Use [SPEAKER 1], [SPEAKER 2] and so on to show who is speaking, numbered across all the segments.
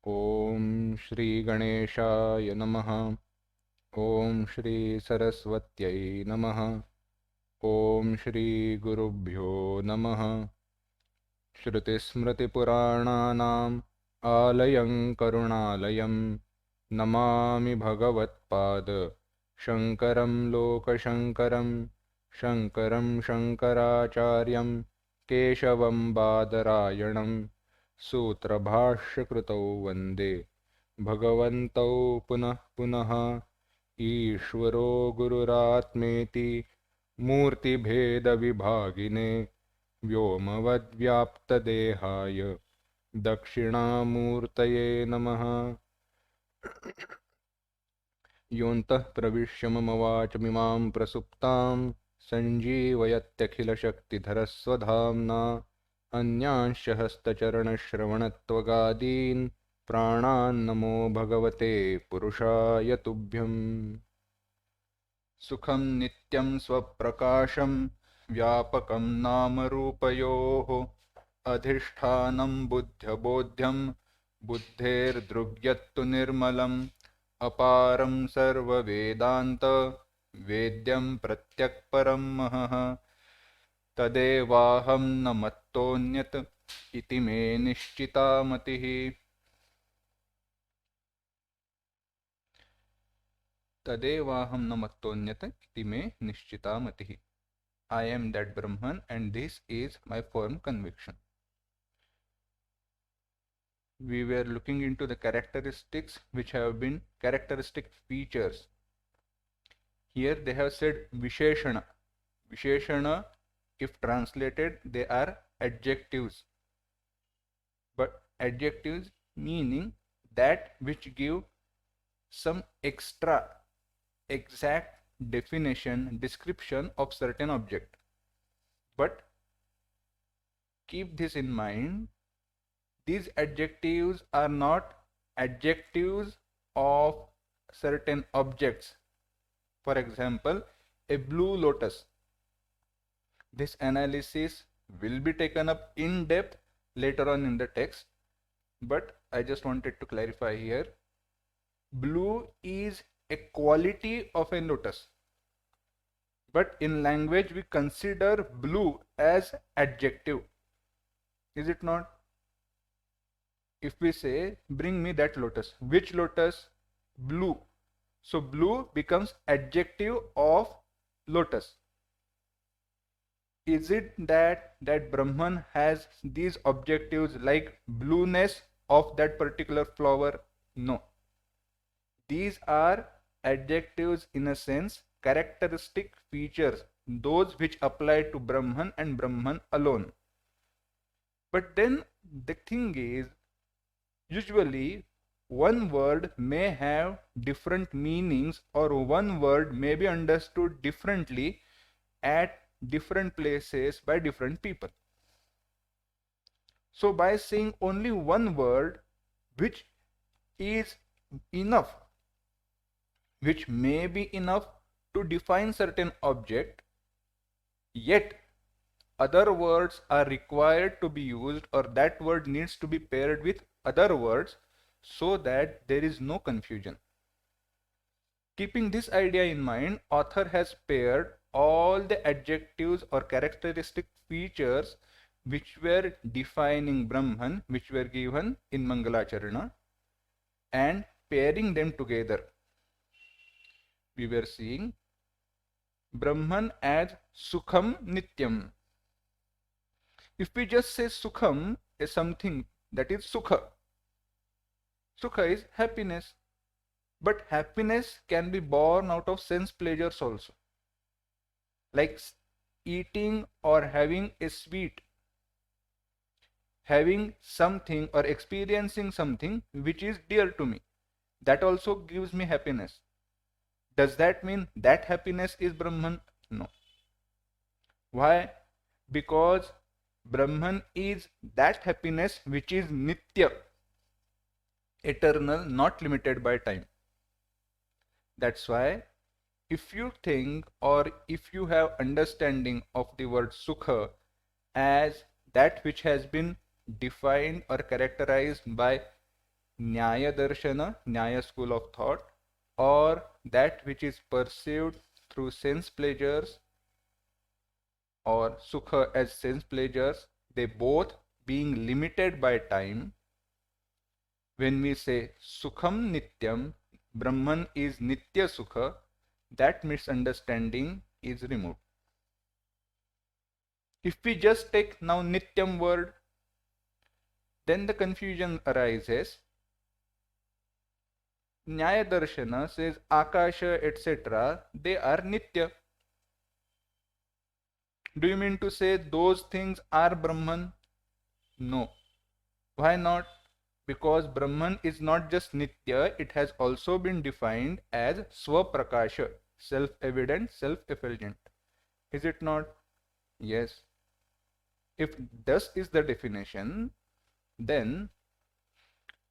[SPEAKER 1] ॐ श्री गणेशाय नमः। ॐ श्री सरस्वत्यै नमः। ॐ श्री गुरुभ्यो नमः। श्रुतिस्मृतिपुराणानाम् आलयं करुणालयं नमामि भगवत्पाद शङ्करं लोकशङ्करं शङ्करं शङ्कराचार्यं केशवं बादरायणं सूत्रभाष्यकृतौ वन्दे भगवन्तौ पुनः पुनः। ईश्वरो गुरुरात्मेति मूर्तिभेदविभागिने व्योमवद्व्याप्तदेहाय दक्षिणामूर्तये नमः। योऽन्तः प्रविश्य मम वाचमिमां प्रसुप्तां सञ्जीवयत्यखिलशक्तिधरस्वधाम्ना अन्यांश्च हस्तचरणश्रवणत्वगादीन् प्राणान्नमो भगवते पुरुषाय तुभ्यम्। सुखं नित्यं स्वप्रकाशं व्यापकं नामरूपयोः अधिष्ठानं बुद्ध्यबोध्यं बुद्धेर्दृग्यत्तु निर्मलम् अपारं सर्ववेदान्त वेद्यं प्रत्यक्परं महः तदेवाहं न मत्तोऽन्यत् इति मे निश्चिता मतिः। तदेवाहं न मत्तोऽन्यत् इति मे निश्चिता मतिः। I am that Brahman and this is my firm conviction. We were looking into the characteristics which have been characteristic features. Here they have said Visheshana. Visheshana, if translated, they are adjectives. But adjectives meaning that which give some extra, exact definition, description of certain object. But keep this in mind, these adjectives are not adjectives of certain objects. For example, a blue lotus. This analysis will be taken up in depth later on in the text, but I just wanted to clarify here. Blue is a quality of a lotus, but in language we consider blue as adjective. Is it not? If we say, bring me that lotus. Which lotus? Blue. So blue becomes adjective of lotus. Is it that Brahman has these objectives like blueness of that particular flower? No. These are adjectives in a sense, characteristic features, those which apply to Brahman and Brahman alone. But then the thing is, usually one word may have different meanings, or one word may be understood differently at different places by different people. So by saying only one word which is enough, which may be enough to define certain object, yet other words are required to be used, or that word needs to be paired with other words so that there is no confusion. Keeping this idea in mind, author has paired all the adjectives or characteristic features which were defining Brahman, which were given in Mangalacharana, and pairing them together. We were seeing Brahman as Sukham Nityam. If we just say Sukham is something, that is Sukha. Sukha is happiness. But happiness can be born out of sense pleasures also. Like eating or having a sweet. Having something or experiencing something which is dear to me. That also gives me happiness. Does that mean that happiness is Brahman? No. Why? Because Brahman is that happiness which is Nitya, eternal, not limited by time. That's why if you think, or if you have understanding of the word Sukha as that which has been defined or characterized by Nyaya Darshana, Nyaya school of thought, or that which is perceived through sense pleasures or sukha as sense pleasures, they both being limited by time. When we say Sukham Nityam, Brahman is Nitya Sukha, that misunderstanding is removed. If we just take now Nityam word, then the confusion arises. Nyaya Darshana says Akasha, etc., they are Nitya. Do you mean to say those things are Brahman? No. Why not? Because Brahman is not just Nitya, it has also been defined as Swaprakasha, self-evident, self-effulgent. Is it not? Yes. If thus is the definition, then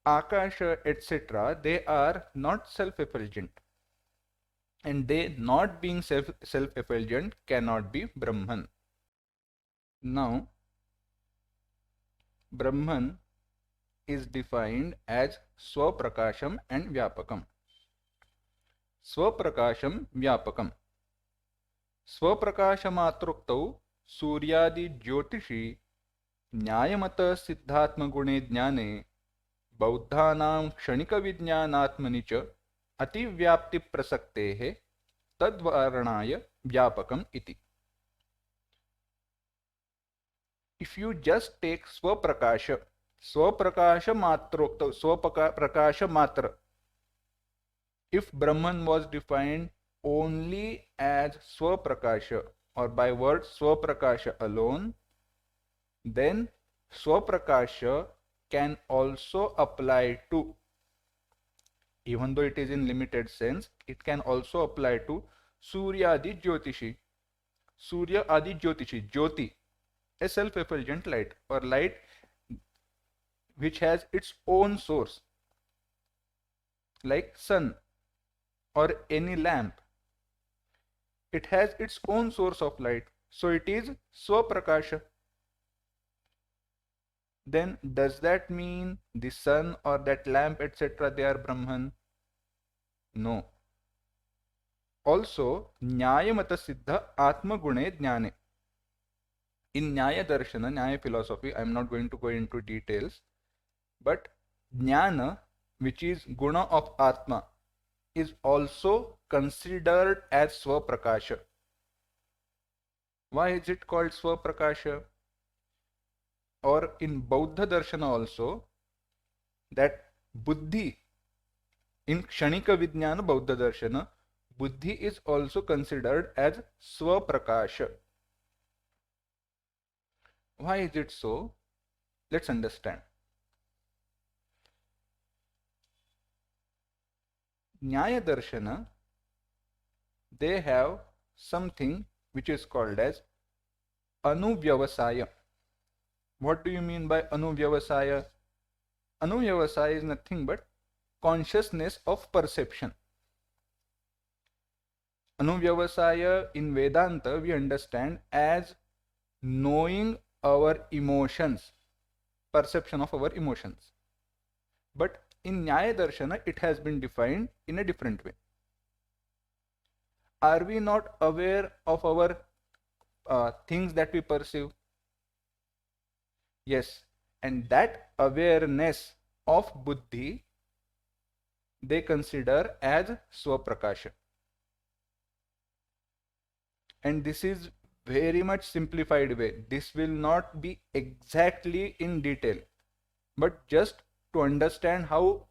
[SPEAKER 1] Akasha, etc., they are not self-effulgent. And they not being self-effulgent cannot be Brahman. Now, Brahman is defined as Swaprakasham and Vyapakam. Swaprakasham Vyapakam. Swaprakashamatroktau Suryadi Jyotishi Nyayamata Siddhatmagune Jnane Bauddhanam Kshanika Vijnanatmani cha Ativyapti Prasaktehe Tadvaranaya Vyapakam iti. If you just take Swaprakasha, Swaprakasha Matrokta, Swaprakasha Matra, if Brahman was defined only as Swaprakasha or by word Swaprakasha alone, then Swaprakasha can also apply to, even though it is in limited sense, it can also apply to Surya Adi Jyotishi. Surya Adi Jyotishi, Jyoti, a self-effulgent light or light which has its own source, like sun or any lamp. It has its own source of light, so it is Swaprakasha. Then does that mean the sun or that lamp, etc., they are Brahman? No. Also, Nyayamata Siddha Atma Gune Jnane. In Nyaya Darshana, Nyaya philosophy, I am not going to go into details, but Jnana, which is Guna of Atma, is also considered as Swaprakasha. Why is it called Swaprakasha? Or in Bauddha Darshana also, that Buddhi, in Kshanika Vijnana Bauddha Darshana, Buddhi is also considered as Swaprakasha. Why is it so? Let's understand. Nyaya Darshana, they have something which is called as Anuvyavasaya. What do you mean by Anuvyavasaya? Anuvyavasaya is nothing but consciousness of perception. Anuvyavasaya in Vedanta we understand as knowing our emotions, perception of our emotions. But in Nyaya Darshana it has been defined in a different way. Are we not aware of our things that we perceive? Yes, and that awareness of Buddhi they consider as Swaprakasha. And this is very much simplified way. This will not be exactly in detail, but just to understand how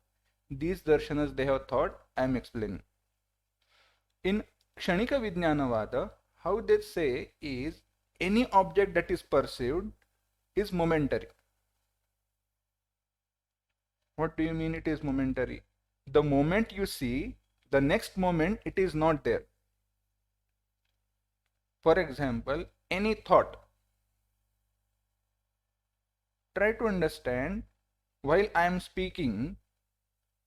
[SPEAKER 1] these darshanas they have thought, I am explaining. In Kshanika Vijnanavada, how they say is any object that is perceived is momentary. What do you mean it is momentary? The moment you see, the next moment it is not there. For example, any thought. Try to understand, while I am speaking,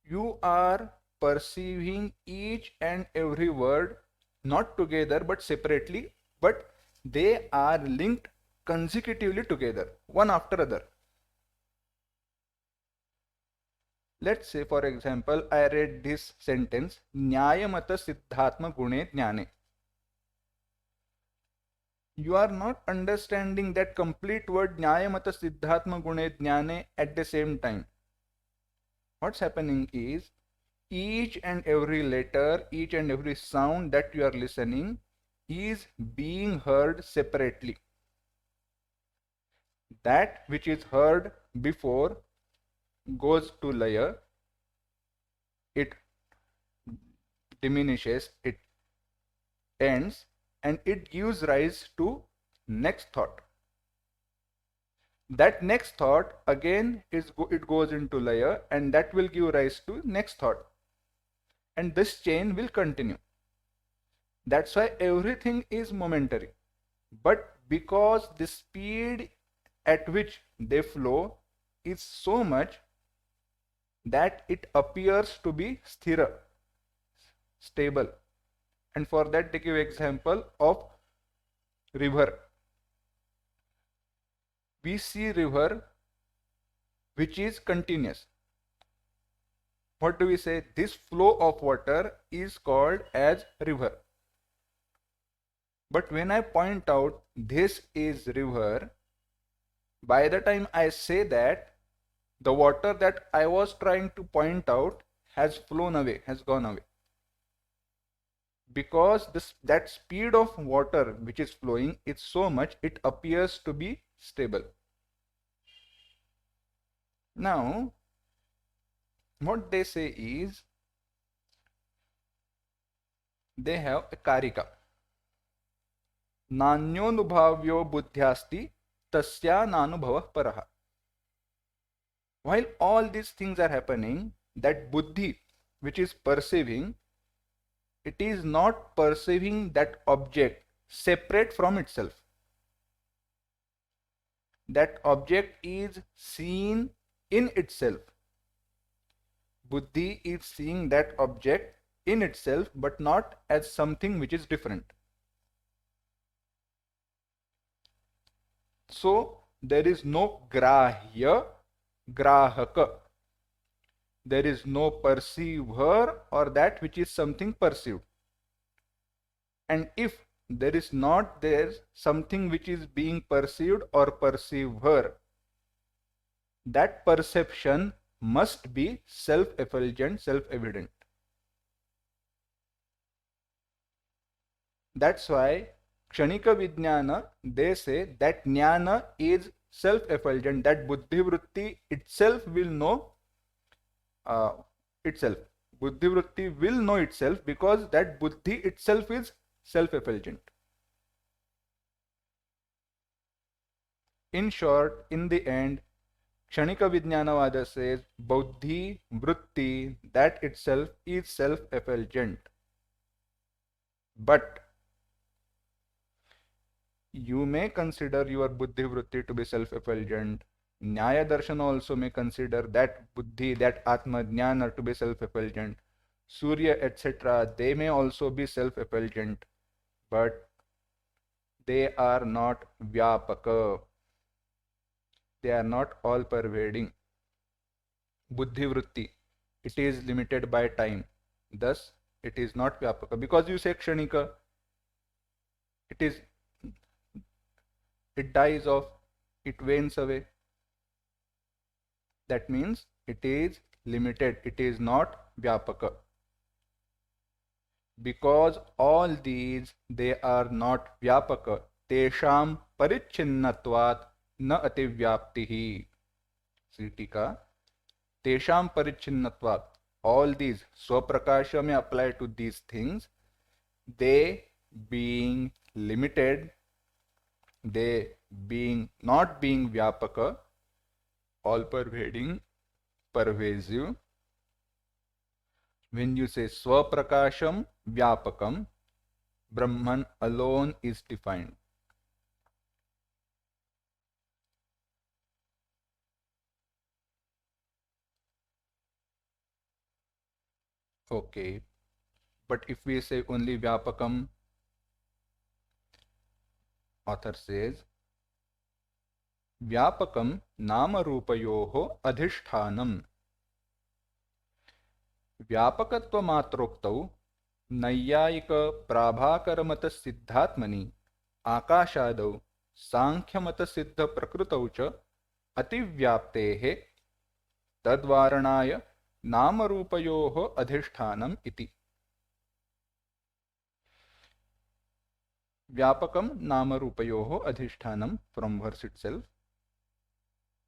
[SPEAKER 1] you are perceiving each and every word not together but separately, but they are linked consecutively together, one after other. Let's say, for example, I read this sentence, Nyayamata Siddhatma Gune Jnane. You are not understanding that complete word Nyayamata Siddhatma Gune Jnane at the same time. What's happening is, each and every letter, each and every sound that you are listening is being heard separately. That which is heard before goes to laya, it diminishes, it ends, and it gives rise to next thought. That next thought again it goes into laya, and that will give rise to next thought, and this chain will continue. That's why everything is momentary. But because the speed at which they flow is so much that it appears to be sthira, stable. And for that they give example of river. We see river which is continuous. What do we say? This flow of water is called as river. But when I point out this is river, by the time I say that, the water that I was trying to point out has flown away, has gone away. Because that speed of water which is flowing is so much, it appears to be stable. Now, what they say is, they have a karika. Nanyonubhavyo buddhyasti tasya nanubhavah paraha. While all these things are happening, that buddhi which is perceiving, it is not perceiving that object separate from itself. That object is seen in itself. Buddhi is seeing that object in itself, but not as something which is different. So there is no grahya, grahaka. There is no perceiver or that which is something perceived. And if there is not there something which is being perceived or perceiver, that perception must be self-effulgent, self-evident. That's why Kshanika Vijnana, they say that Jnana is self-effulgent, that Buddhi Vritti itself will know itself. Buddhi Vritti will know itself because that Buddhi itself is self-effulgent. In short, in the end, Kshanika Vijnanavada says Buddhi Vritti, that itself is self-effulgent. But you may consider your Buddhi Vritti to be self-effulgent. Nyaya Darshana also may consider that Buddhi, that Atma Jnana to be self-effulgent. Surya, etc., they may also be self-effulgent, but they are not Vyapaka. They are not all-pervading. Buddhi Vritti, it is limited by time. Thus, it is not Vyapaka. Because you say Kshanika, it dies off, it wanes away. That means it is limited, it is not Vyapaka. Because all these, they are not Vyapaka. Tesham parichinnatvat na ativyaptihi. Sitika. Tesham parichinnatvat. All these, Swaprakasha may apply to these things. They being limited, they being not being Vyapaka, all-pervading, pervasive. When you say Swaprakasham Vyapakam, Brahman alone is defined. Okay, but if we say only Vyapakam, author says, Vyapakam nama rupayoho adhishthanam. व्यापकत्वमात्रोक्तौ नैयायिक प्राभाकरमत सिद्धात्मनि आकाशादौ सांख्यमत सिद्ध प्रकृतौ च अतिव्याप्तेः तद्वारणाय नामरूपयोः अधिष्ठानम् इति। व्यापकम नामरूपयोः अधिष्ठानम, from verse itself.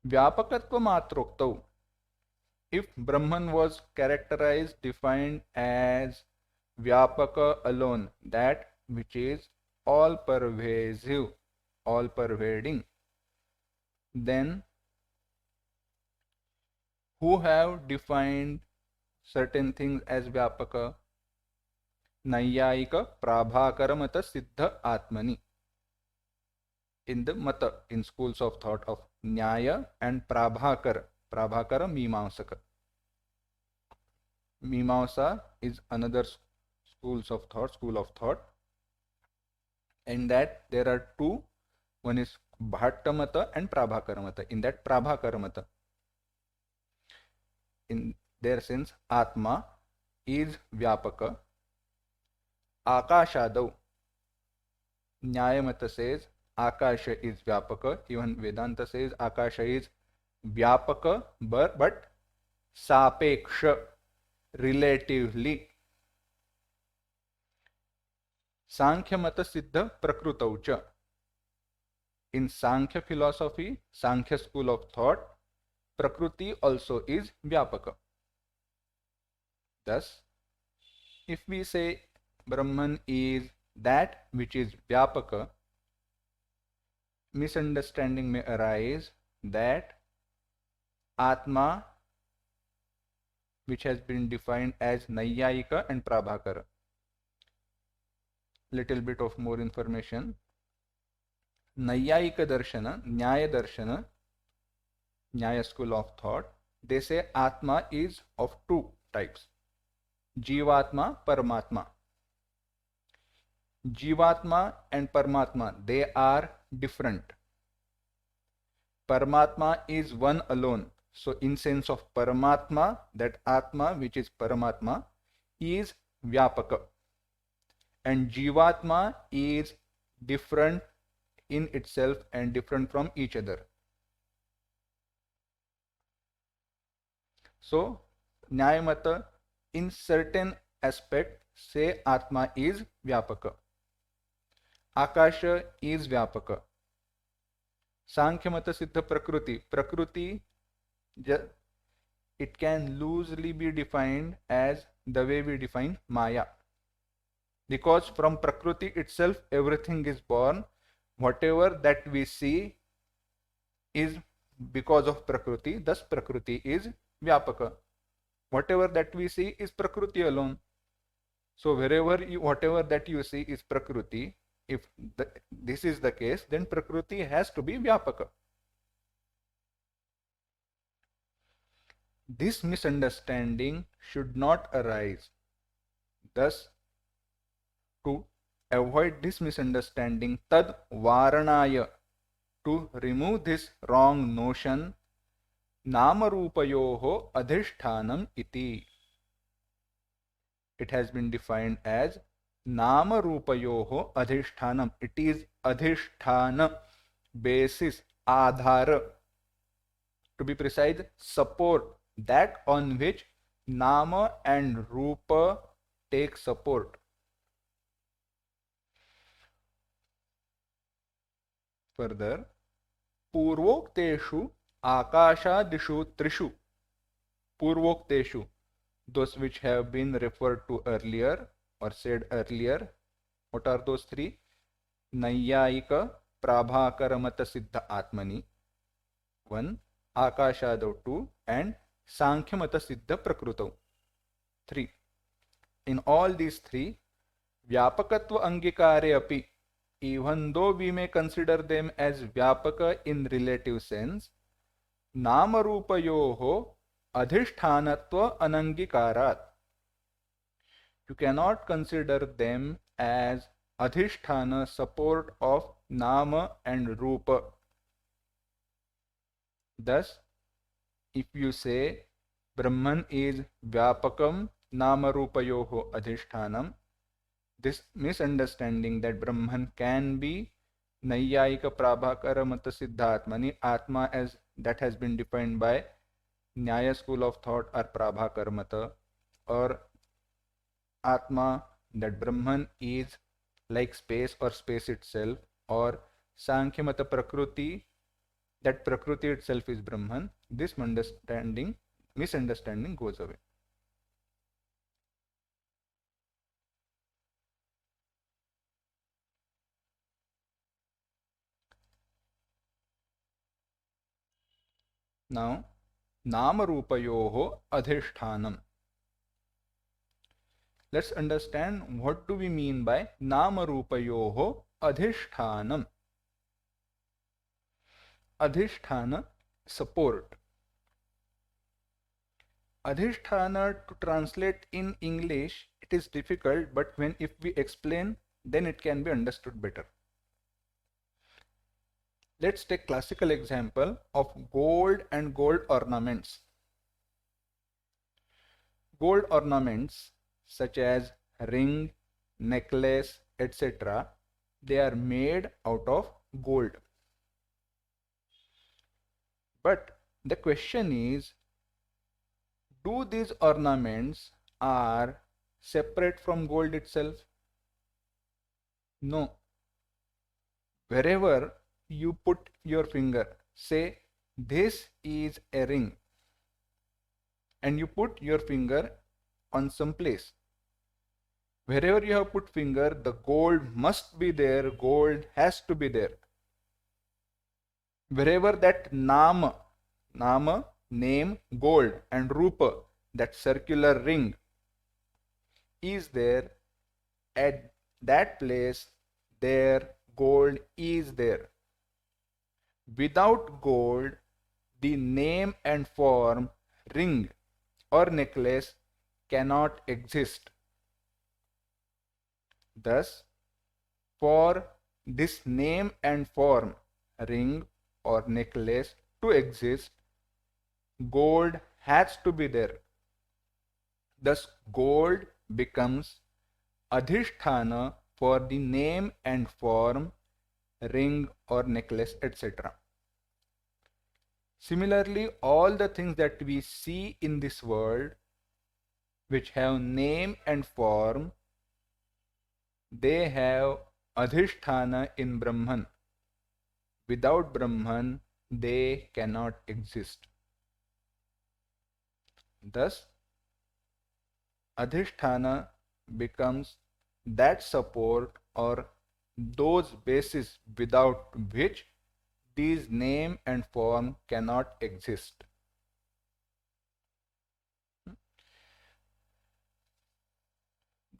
[SPEAKER 1] व्यापकत्वमात्रोक्तौ, if Brahman was characterized, defined as Vyapaka alone, that which is all pervasive, all pervading, then who have defined certain things as Vyapaka? Naiyayika Prabhakara Mata Siddha Atmani. In the Mata, in schools of thought of Nyaya and Prabhakara. Prabhakara Mimamsaka. Mimamsa is another school of thought. In that there are two. One is Bhatta Mata and Prabhakara Mata. In that Prabhakara Mata, in their sense, Atma is Vyapaka. Akashadau, Nyaya Mata says Akasha is Vyapaka. Even Vedanta says Akasha is Vyapaka, but Sapeksha, relatively. Sankhya Mata Siddha Prakrutau cha. In Sankhya philosophy, Sankhya school of thought, Prakruti also is Vyapaka. Thus, if we say Brahman is that which is Vyapaka, misunderstanding may arise that Atma, which has been defined as Naiyayika and Prabhakara. Little bit of more information. Naiyayika Darshana, Nyaya Darshana, Nyaya school of thought, they say Atma is of two types, Jivatma, Paramatma. Jivatma and Paramatma, they are different. Paramatma is one alone. So in sense of Paramatma, that Atma which is Paramatma is Vyapaka. And Jivatma is different in itself and different from each other. So Nyayamata in certain aspect say Atma is Vyapaka. Akasha is Vyapaka. Sankhya Mata Siddha Prakruti. Prakruti, it can loosely be defined as the way we define Maya. Because from Prakruti itself everything is born. Whatever that we see is because of Prakruti. Thus Prakruti is Vyapaka. Whatever that we see is Prakruti alone. So whatever that you see is Prakruti. If this is the case, then Prakriti has to be Vyapaka. This misunderstanding should not arise. Thus, to avoid this misunderstanding, tad varanaya, to remove this wrong notion, namarupayoho adhishthanam iti. It has been defined as Nama Rupayoho Adhishthanam. It is Adhisthana, basis, Adhara. To be precise, support, that on which Nama and Rupa take support. Further, Purvokteshu Akashadishu Trishu. Purvokteshu, those which have been referred to earlier or said earlier. What are those three? Naiyayika Prabhakara Mata Siddha Atmani, 1, Akashadau 2, and Sankhya Mata Siddha Prakrutau, 3. In all these three, Vyapakatva Angikare api, even though we may consider them as Vyapaka in relative sense, Namarupayoho Adhishthanatva Anangikarat. You cannot consider them as Adhisthana, support of Nama and Rupa. Thus, if you say Brahman is Vyapakam Namarupayoho adhishthanam. This misunderstanding that Brahman can be Nayyayika Prabhakara Mata Siddhatmani Atma as that has been defined by Nyaya school of thought or Prabhakara Mata, or Atma that Brahman is like space or space itself, or Sankhya Mata Prakriti that Prakriti itself is Brahman. This misunderstanding goes away. Now, Namarupayoho Adhishthanam. Let's understand what do we mean by Namarupayoho Adhishthanam. Adhishthana, support. Adhishthana to translate in English, it is difficult, but if we explain, then it can be understood better. Let's take classical example of gold and gold ornaments. Gold ornaments such as ring, necklace, etc. they are made out of gold. But the question is, do these ornaments are separate from gold itself? No. Wherever you put your finger, say this is a ring, and you put your finger on some place. Wherever you have put finger, the gold must be there, gold has to be there. Wherever that nama, name, gold, and rupa, that circular ring, is there, at that place, there gold is there. Without gold, the name and form ring or necklace cannot exist. Thus, for this name and form ring or necklace to exist, gold has to be there. Thus, gold becomes adhisthana for the name and form ring or necklace, etc. Similarly, all the things that we see in this world which have name and form, they have adhisthana in Brahman. Without Brahman, they cannot exist. Thus, adhisthana becomes that support or those bases without which these name and form cannot exist.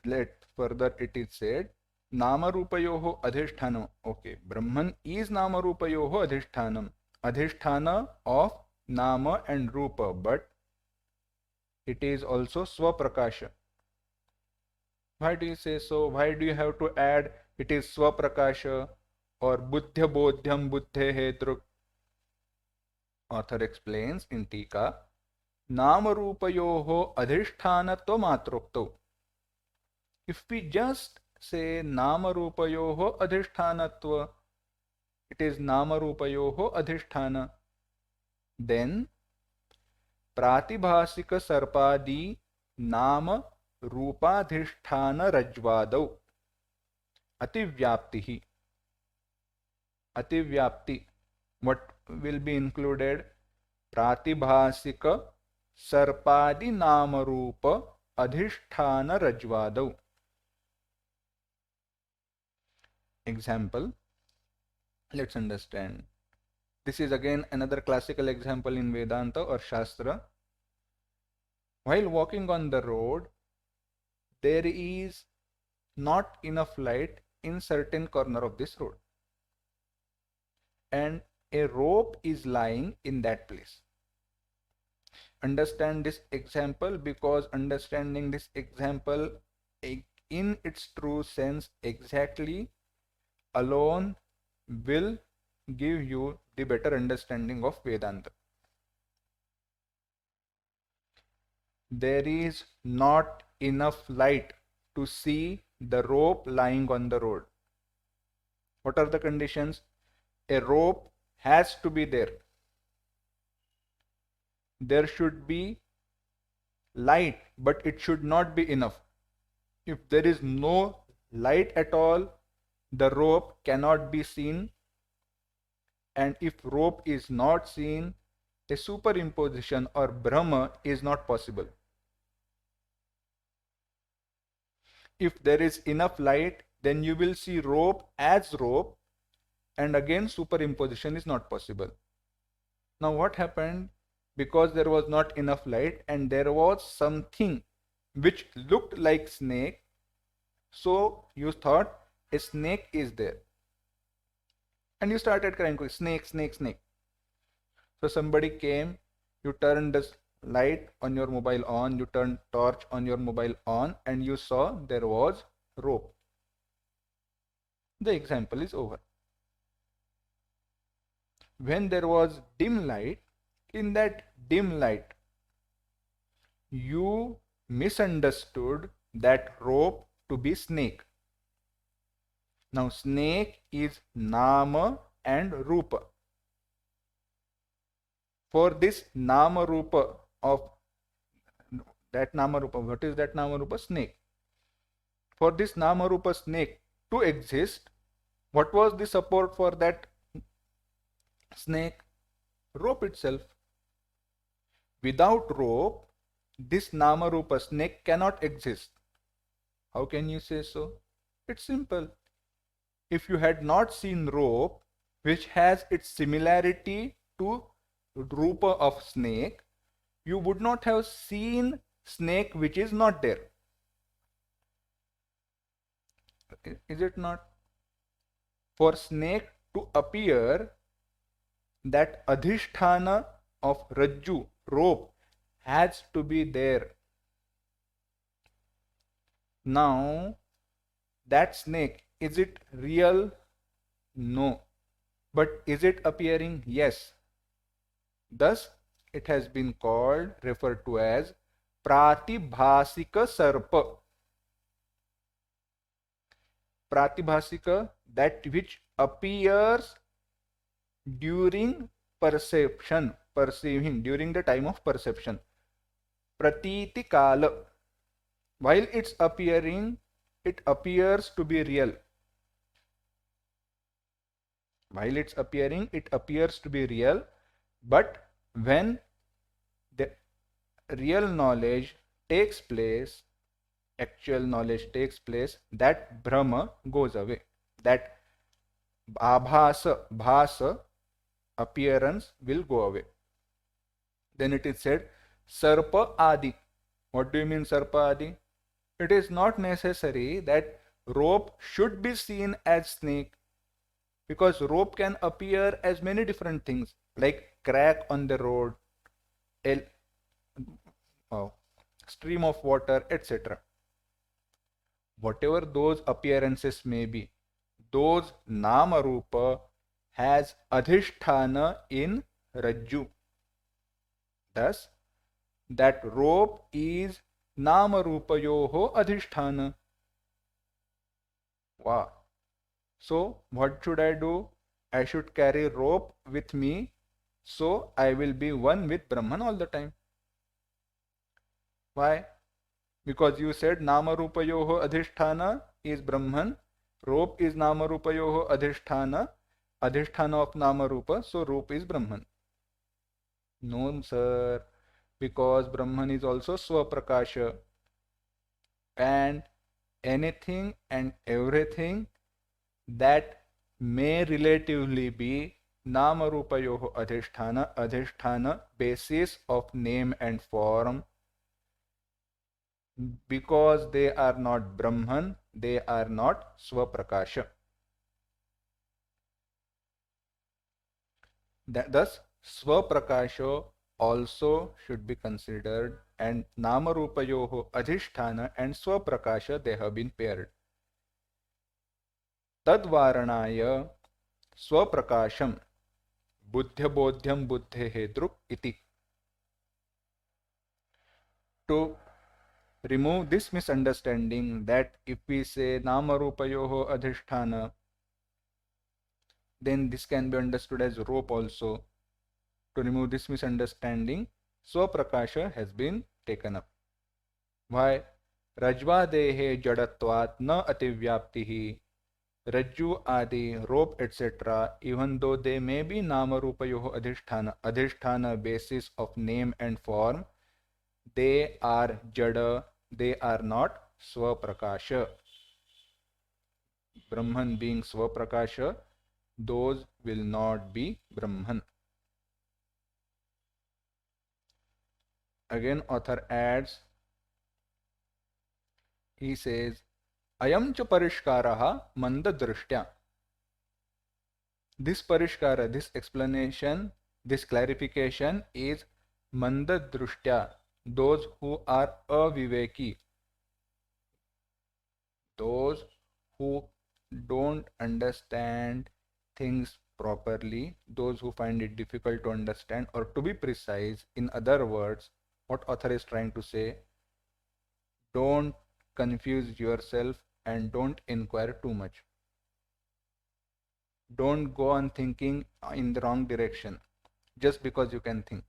[SPEAKER 1] Let further it is said, Namarupayoho adhishthanam. Okay, Brahman is Namarupayoho adhishthanam. Adhisthana of Nama and Rupa, but it is also Swaprakasha. Why do you say so? Why do you have to add it is Swaprakasha or Buddhya Bodhyam Buddhe Hetruk? Author explains in Tika, Namarupayoho adhishthanatva matrukto. If we just say Namarupayoho adhishthanatva, it is Namarupayoho adhisthana, then Pratibhasika Sarpadi Nama Rupadhisthana Rajvadau Ativyaptihi. Ativyapti, what will be included? Pratibhasika Sarpadi Namarupa Adhisthana Rajvadau. Example, let's understand. This is again another classical example in Vedanta or Shastra. While walking on the road, there is not enough light in certain corner of this road, and a rope is lying in that place. Understand this example, because understanding this example in its true sense exactly alone will give you the better understanding of Vedanta. there is not enough light to see the rope lying on the road. What are the conditions? A rope has to be there. There should be light, but it should not be enough. If there is no light at all, the rope cannot be seen, and if rope is not seen, a superimposition or Brahma is not possible. If there is enough light, then you will see rope as rope, and again superimposition is not possible. Now what happened? Because there was not enough light and there was something which looked like snake, so you thought a snake is there, and you started crying, snake, snake, snake. So somebody came, you turned the light on your mobile on, you turned torch on your mobile on, and you saw there was rope. The example is over. When there was dim light, in that dim light, you misunderstood that rope to be snake. Now snake is Nama and Rupa. For this Nama Rupa of that Nama Rupa, what is that Nama Rupa? Snake. For this Nama Rupa snake to exist, what was the support for that snake? Rope itself. Without rope, this Nama Rupa snake cannot exist. How can you say so? It's simple. If you had not seen rope, which has its similarity to Rupa of snake, you would not have seen snake which is not there. Is it not? For snake to appear, that adhisthana of Rajju, rope, has to be there. Now, that snake, is it real? No. But is it appearing? Yes. Thus, it has been called, referred to as Pratibhasika Sarpa. Pratibhasika, that which appears during perception, perceiving, during the time of perception. Pratiti Kala. While it's appearing, it appears to be real. While it's appearing, it appears to be real. But when the real knowledge takes place, actual knowledge takes place, that Brahma goes away. That Abhasa, Bhasa, appearance will go away. Then it is said, Sarpa Adi. What do you mean Sarpa Adi? It is not necessary that rope should be seen as snake, because rope can appear as many different things, like crack on the road, a stream of water, etc. Whatever those appearances may be, those Nama Rupa has adhisthana in Rajju. Thus, that rope is Nama Rupayoho adhisthana. Wow. So, what should I do? I should carry rope with me, so I will be one with Brahman all the time. Why? Because you said Nama Rupayoho adhisthana is Brahman, rope is Nama Rupayoho adhisthana, adhisthana of Nama Rupa, so rope is Brahman. No, sir, because Brahman is also Swaprakasha, and anything and everything that may relatively be Nama Rupayoho adhisthana, adhisthana, basis of name and form, because they are not Brahman, they are not Swaprakasha. Thus, Swaprakasha also should be considered, and Nama Rupayoho adhisthana and Swaprakasha, they have been paired. Tadvaranaya Swaprakasham Buddhyabodhyam Buddhehe Druk iti. To remove this misunderstanding that if we say Namarupayoho Adhisthana, then this can be understood as rope also. To remove this misunderstanding, Swaprakasha has been taken up. Why? Rajvadehe jadatvat na ativyaptihi. Rajju adi, rope, etc., even though they may be Namarupayoho Adhisthana basis of name and form, they are Jada, they are not Swaprakasha. Brahman being Swaprakasha, those will not be Brahman. Again, author adds, he says, Ayam cha parishkaraha mandadrishtya. This parishkara, this explanation, this clarification is mandadrishtya, those who are aviveki, those who don't understand things properly, those who find it difficult to understand, or to be precise, in other words, what author is trying to say, don't confuse yourself and don't inquire too much. Don't go on thinking in the wrong direction just because you can think.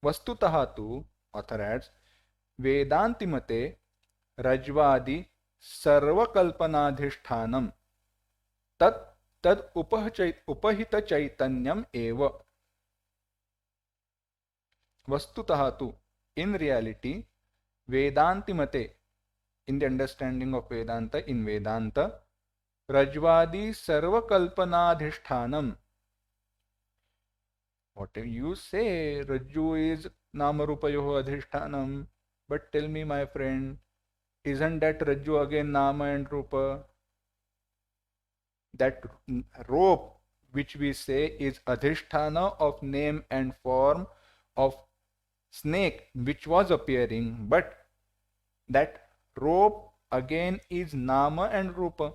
[SPEAKER 1] Vastutaha tu, author adds, Vedanti mate rajvadi sarvakalpanadhishthanam tat upahita chaitanyam eva. Vastutaha tu, in reality, Vedanti mate, in the understanding of Vedanta, in Vedanta, Rajvadi sarvakalpanadhishthanam. What you say, Rajju is Namarupayoho adhishthanam, but tell me, my friend, isn't that Rajju again Nama and Rupa? That rope which we say is adhisthana of name and form of snake which was appearing, but that rope again is Nama and Rupa.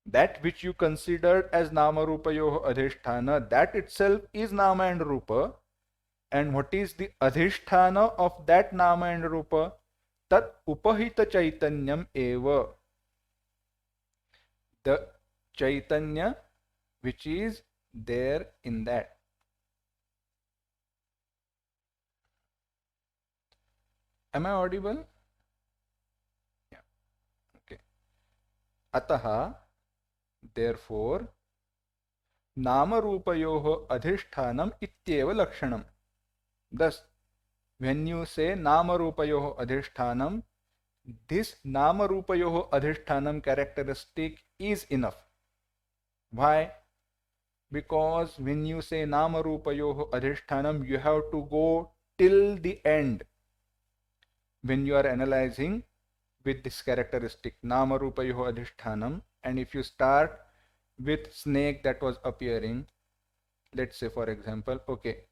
[SPEAKER 1] That which you considered as Nama Rupayoho Adhisthana, that itself is Nama and Rupa. And what is the Adhisthana of that Nama and Rupa? Tat Upahita Chaitanyam Eva. The Chaitanya which is there in that. Am I audible? Yeah. Okay. Ataha, therefore, Namarupayoho adhishthanam ityeva lakshanam. Thus, when you say Namarupayoho adhishthanam, this Namarupayoho adhishthanam characteristic is enough. Why? Because when you say Namarupayoho adhishthanam, you have to go till the end. When you are analyzing with this characteristic Namarupayoho adhishthanam, and if you start with snake that was appearing, let's say for example, okay,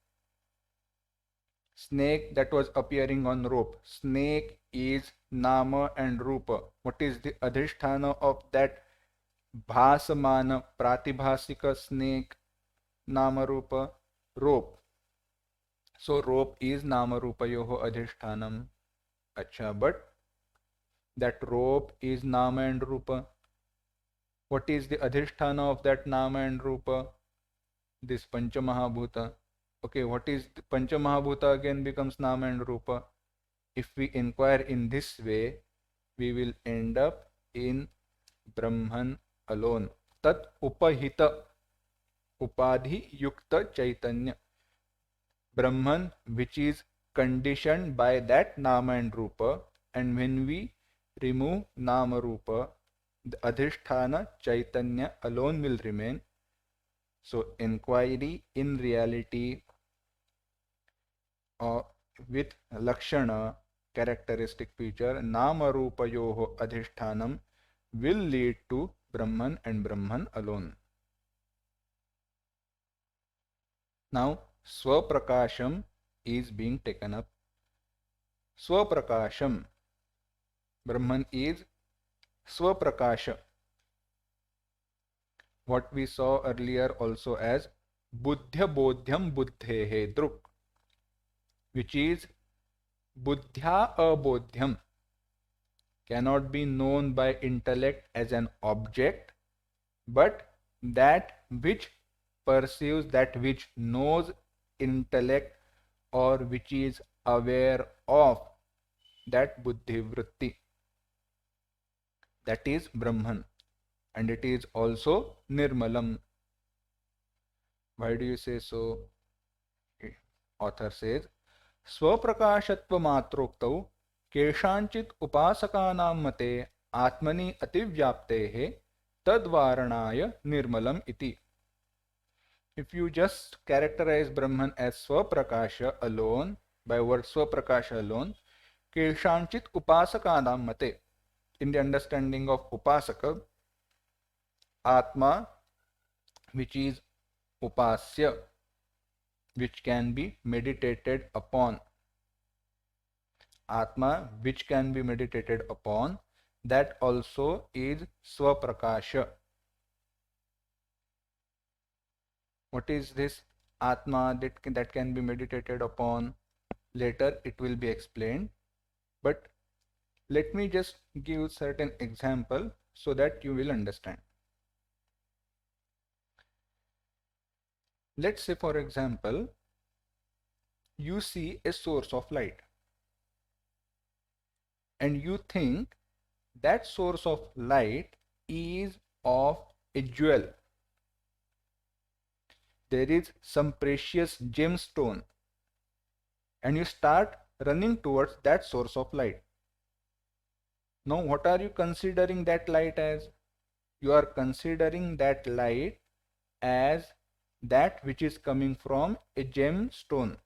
[SPEAKER 1] snake that was appearing on rope, snake is Nama and Rupa. What is the adhisthana of that bhasamana pratibhasika snake? Nama Rupa, rope. So rope is Namarupayoho adhishthanam. Acha, but that rope is Nama and Rupa. What is the adhisthana of that Nama and Rupa? This Panchamahabhuta. Okay, what is the Panchamahabhuta again becomes Nama and Rupa. If we inquire in this way, we will end up in Brahman alone. Tat upahita, upadhi yukta chaitanya. Brahman which is conditioned by that Nama and Rupa, and when we remove Nama Rupa, the adhisthana chaitanya alone will remain. So inquiry in reality with lakshana characteristic feature Nama Rupayoho adhishthanam will lead to Brahman and Brahman alone. Now Swaprakasham is being taken up. Swaprakasham, Brahman is Swaprakasha. What we saw earlier also as Buddhya Bodhyam Buddhehe Druk. which is buddhya abodhyam, cannot be known by intellect as an object, but that which perceives, that which knows intellect, or which is aware of that buddhi vritti, that is Brahman, and it is also Nirmalam. Why do you say so? Author says, स्वप्रकाशत्व मात्रोक्तौ केषाञ्चित् उपासकानां मते आत्मनि अतिव्याप्तेः तद्वारणाय निर्मलम् इति. If you just characterize Brahman as Swaprakasha alone, by word Swaprakasha alone, Keshanchit Upasakanam Mate, in the understanding of Upasaka, Atma, which is Upasya, which can be meditated upon. Atma, which can be meditated upon, that also is Swaprakasha. What is this Atma that can be meditated upon? Later it will be explained, but let me just give certain example so that you will understand. Let's say, for example, you see a source of light and you think that source of light is of a jewel. There is some precious gemstone and you start running towards that source of light. Now what are you considering that light as? You are considering that light as that which is coming from a gemstone.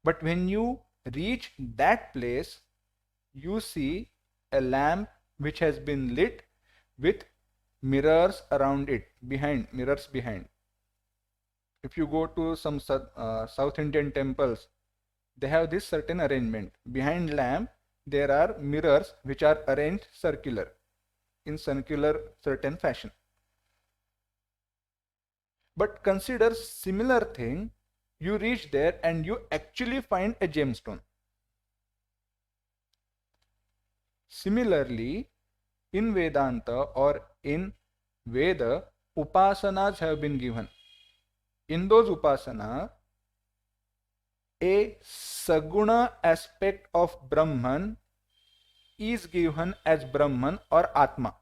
[SPEAKER 1] But when you reach that place, you see a lamp which has been lit with mirrors around it, mirrors behind. If you go to some South Indian temples, they have this certain arrangement. Behind lamp, there are mirrors which are arranged circular, in circular certain fashion. But consider similar thing, you reach there and you actually find a gemstone. Similarly, in Vedanta or in Veda, upasanas have been given. In those upasana, a saguna aspect of Brahman is given as Brahman or Atma.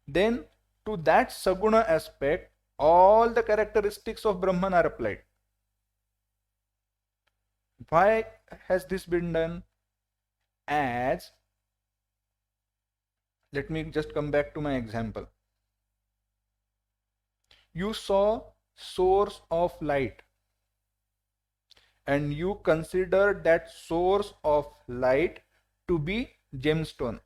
[SPEAKER 1] Then to that saguna aspect, all the characteristics of Brahman are applied. Why has this been done? As, let me just come back to my example. You saw source of light and you consider that source of light to be gemstone.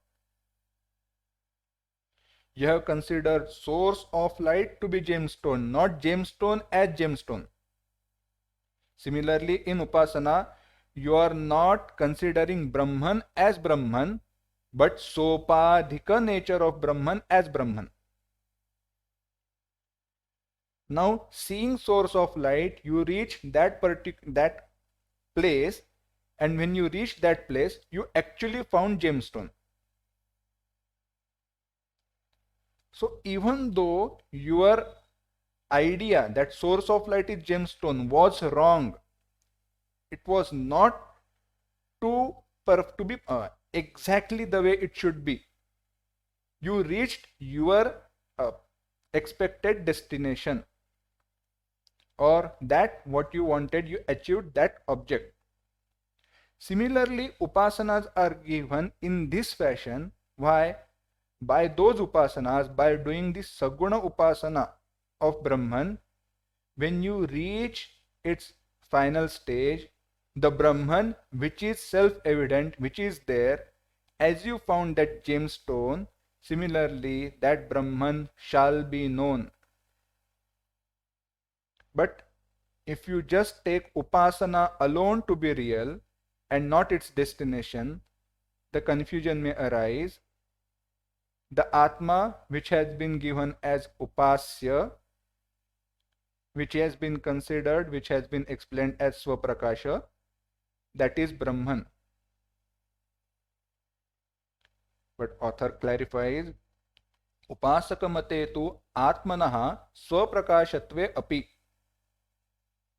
[SPEAKER 1] You have considered source of light to be gemstone, not gemstone as gemstone. Similarly, in Upasana, you are not considering Brahman as Brahman, but Sopadhika nature of Brahman as Brahman. Now, seeing source of light, you reach that place, and when you reach that place, you actually found gemstone. So even though your idea that source of light is gemstone was wrong, it was not to be exactly the way it should be. You reached your expected destination, or that what you wanted, you achieved that object. Similarly, upasanas are given in this fashion. Why? By those upasanas, by doing this saguna upasana of Brahman, when you reach its final stage, the Brahman which is self-evident, which is there, as you found that gemstone, similarly that Brahman shall be known. But if you just take upasana alone to be real and not its destination, the confusion may arise. The Atma which has been given as upasya which has been considered, which has been explained as Swaprakasha, that is Brahman. But author clarifies, उपासक मते तु आत्मनः स्वप्रकाशत्वे अपि.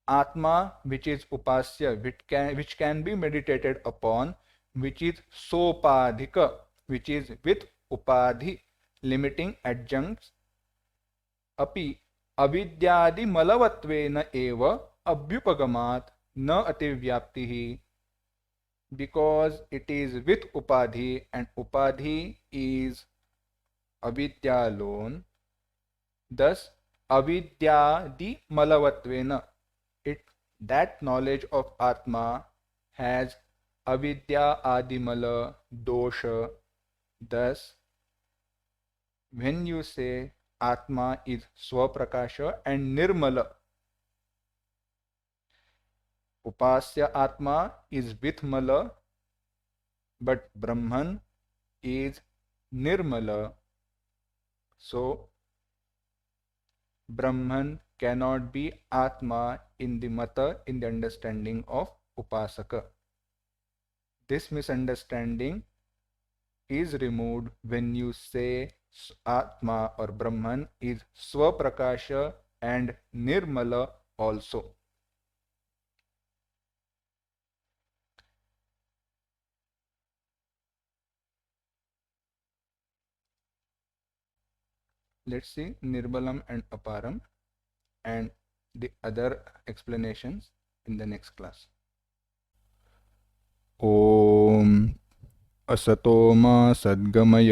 [SPEAKER 1] Atma, which is upasya, which can be meditated upon, which is sopadhika, which is with upadhi, limiting adjuncts, api avidyadi malavattvena eva abhyupagamat na ativyaptihi, because it is with upadhi and upadhi is avidya alone. Thus avidyadi malavatvena, it, that knowledge of Atma has avidya adimala dosha. Thus when you say Atma is swaprakasha and nirmala, upasya Atma is with mala, but Brahman is nirmala. So Brahman cannot be Atma in the mata, in the understanding of upasaka. This misunderstanding is removed when you say Atma or Brahman is Swaprakasha and Nirmala also. Let's see Nirmalam and Aparam and the other explanations in the next class. Om असतो मा सद्गमय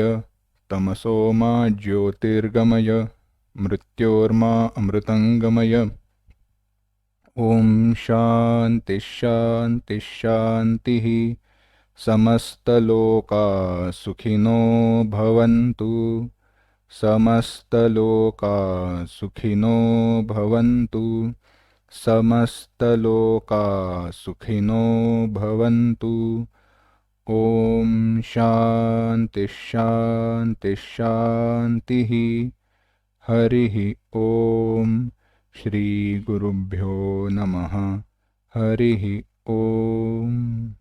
[SPEAKER 1] तमसो मा ज्योतिर्गमय मृत्योर्मा अमृतंगमय. ओम शांति शांति शांति. समस्तलोका सुखिनो भवन्तु. समस्तलोका सुखिनो भवन्तु. समस्तलोका सुखिनो भवन्तु. ओम शांति शांति शांति. हरिः ओम. श्री गुरुभ्यो नमः. हरिः ओम.